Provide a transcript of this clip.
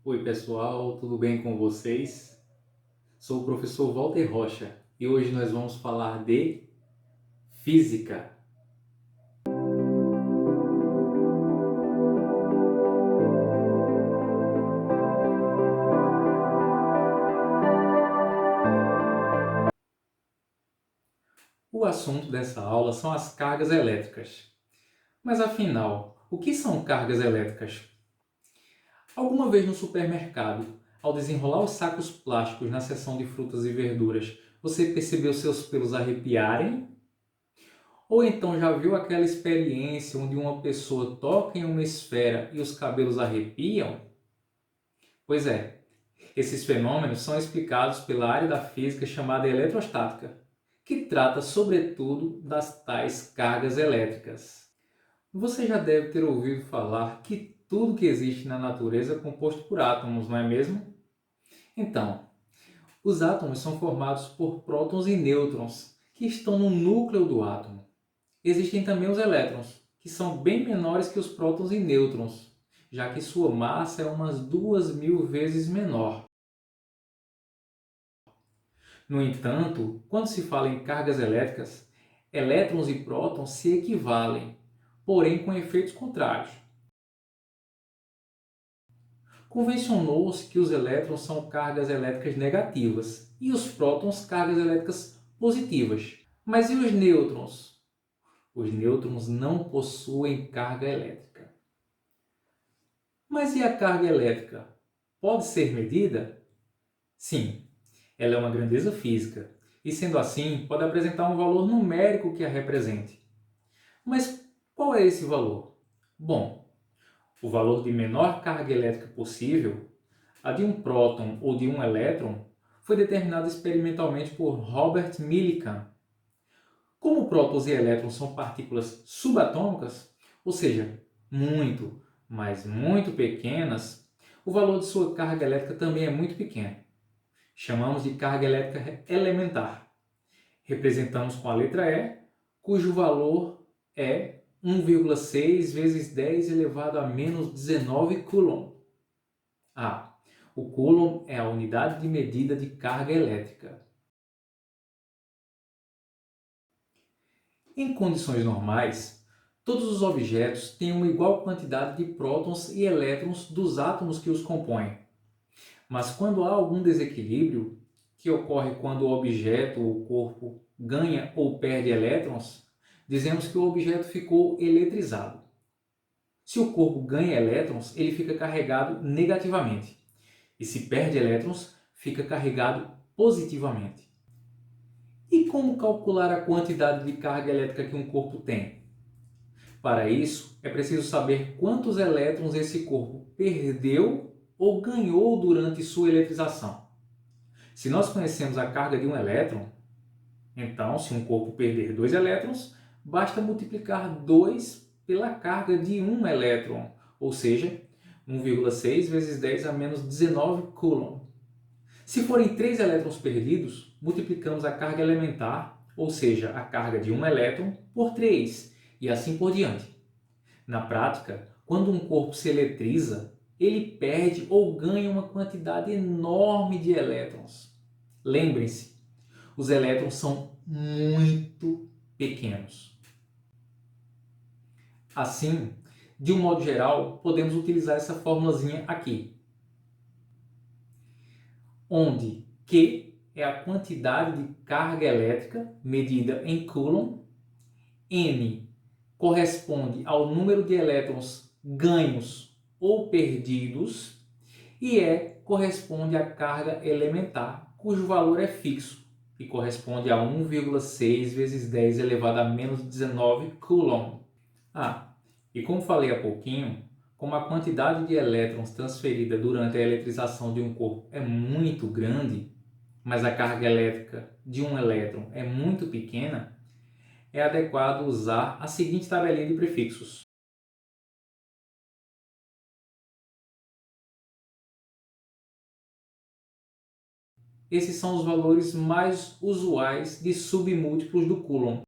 Oi, pessoal, tudo bem com vocês? Sou o professor Walter Rocha e hoje nós vamos falar de física. O assunto dessa aula são as cargas elétricas. Mas afinal, o que são cargas elétricas? Alguma vez no supermercado, ao desenrolar os sacos plásticos na seção de frutas e verduras, você percebeu seus pelos arrepiarem? Ou então já viu aquela experiência onde uma pessoa toca em uma esfera e os cabelos arrepiam? Pois é, esses fenômenos são explicados pela área da física chamada eletrostática, que trata sobretudo das tais cargas elétricas. Você já deve ter ouvido falar que tudo que existe na natureza é composto por átomos, não é mesmo? Então, os átomos são formados por prótons e nêutrons, que estão no núcleo do átomo. Existem também os elétrons, que são bem menores que os prótons e nêutrons, já que sua massa é umas 2.000 vezes menor. No entanto, quando se fala em cargas elétricas, elétrons e prótons se equivalem, porém com efeitos contrários. Convencionou-se que os elétrons são cargas elétricas negativas e os prótons cargas elétricas positivas. Mas e os nêutrons? Os nêutrons não possuem carga elétrica. Mas e a carga elétrica? Pode ser medida? Sim, ela é uma grandeza física e, sendo assim, pode apresentar um valor numérico que a represente. Mas qual é esse valor? Bom, o valor de menor carga elétrica possível, a de um próton ou de um elétron, foi determinado experimentalmente por Robert Millikan. Como prótons e elétrons são partículas subatômicas, ou seja, muito, mas muito pequenas, o valor de sua carga elétrica também é muito pequeno. Chamamos de carga elétrica elementar. Representamos com a letra E, cujo valor é 1,6 vezes 10 elevado a menos 19 coulomb. O coulomb é a unidade de medida de carga elétrica. Em condições normais, todos os objetos têm uma igual quantidade de prótons e elétrons dos átomos que os compõem. Mas quando há algum desequilíbrio, que ocorre quando o objeto ou corpo ganha ou perde elétrons, dizemos que o objeto ficou eletrizado. Se o corpo ganha elétrons, ele fica carregado negativamente. E se perde elétrons, fica carregado positivamente. E como calcular a quantidade de carga elétrica que um corpo tem? Para isso, é preciso saber quantos elétrons esse corpo perdeu ou ganhou durante sua eletrização. Se nós conhecemos a carga de um elétron, então, se um corpo perder 2 elétrons, basta multiplicar 2 pela carga de um elétron, ou seja, 1,6 vezes 10 a menos 19 coulomb. Se forem 3 elétrons perdidos, multiplicamos a carga elementar, ou seja, a carga de um elétron, por 3, e assim por diante. Na prática, quando um corpo se eletriza, ele perde ou ganha uma quantidade enorme de elétrons. Lembrem-se, os elétrons são muito pequenos. Assim, de um modo geral, podemos utilizar essa formulazinha aqui, onde Q é a quantidade de carga elétrica medida em coulomb, N corresponde ao número de elétrons ganhos ou perdidos e E corresponde à carga elementar, cujo valor é fixo e corresponde a 1,6 vezes 10 elevado a menos 19 coulomb. E como falei há pouquinho, como a quantidade de elétrons transferida durante a eletrização de um corpo é muito grande, mas a carga elétrica de um elétron é muito pequena, é adequado usar a seguinte tabelinha de prefixos. Esses são os valores mais usuais de submúltiplos do Coulomb.